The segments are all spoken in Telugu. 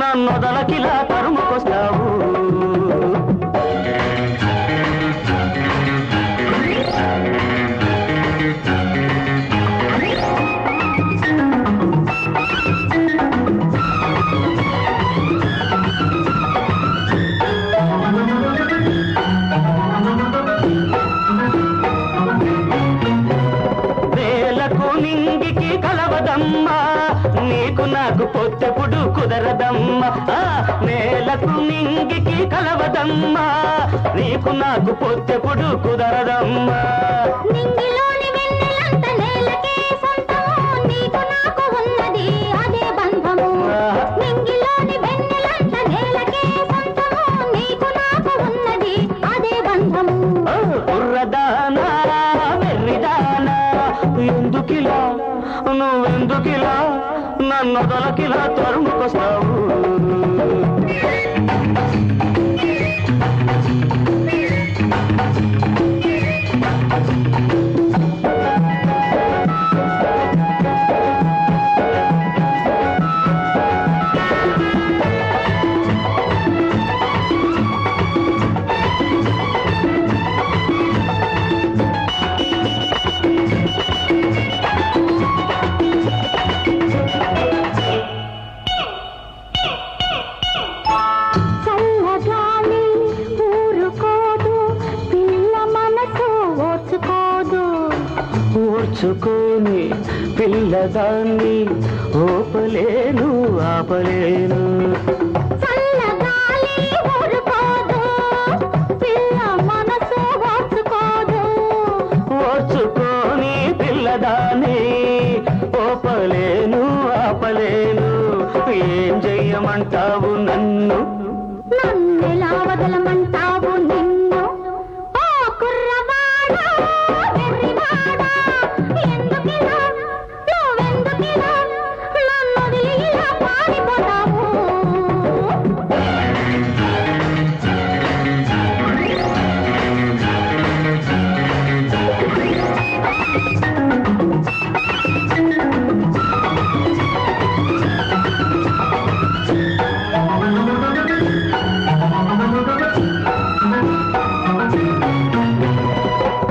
నన్నొదలకిలా తరుముకొస్తావు. నింగికి కలవదమ్మా నీకు నాకు పొత్తెప్పుడు కుదరదమ్మా. నేలకు నింగికి కలవదమ్మా నీకు నాకు పొత్తెప్పుడు కుదరదమ్మా. నింగిలోని వెన్నెలంత నేలకే సొంతము నీకు నాకు ఉన్నది అదే బంధము. నింగిలోని వెన్నెలంత నేలకే సొంతము నీకు నాకు ఉన్నది అదే బంధము. ఉర్రదానా వెర్రిదానా ఎందుకిలా నువ్వెందుకిలా నన్నొదలకిలా తరుముకొస్తావు. ఓర్చుకోని పిల్లదాన్ని ఓపలేను ఆపలేను. ఓర్చుకోని పిల్లదాన్ని ఓపలేను ఆపలేను. ఏం చెయ్యమంటావు నన్ను నన్నెలా వదలమంటావు నిన్ను.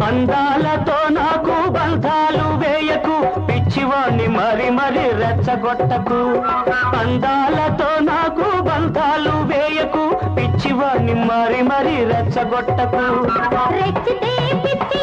అందాలతో నాకు బంధాలు వేయకు పిచ్చివాణ్ణి మరి మరి రెచ్చగొట్టకు. అందాలతో నాకు బంధాలు వేయకు పిచ్చివాణ్ణి మరి మరి రెచ్చగొట్టకు. రెచ్చితే పిచ్చి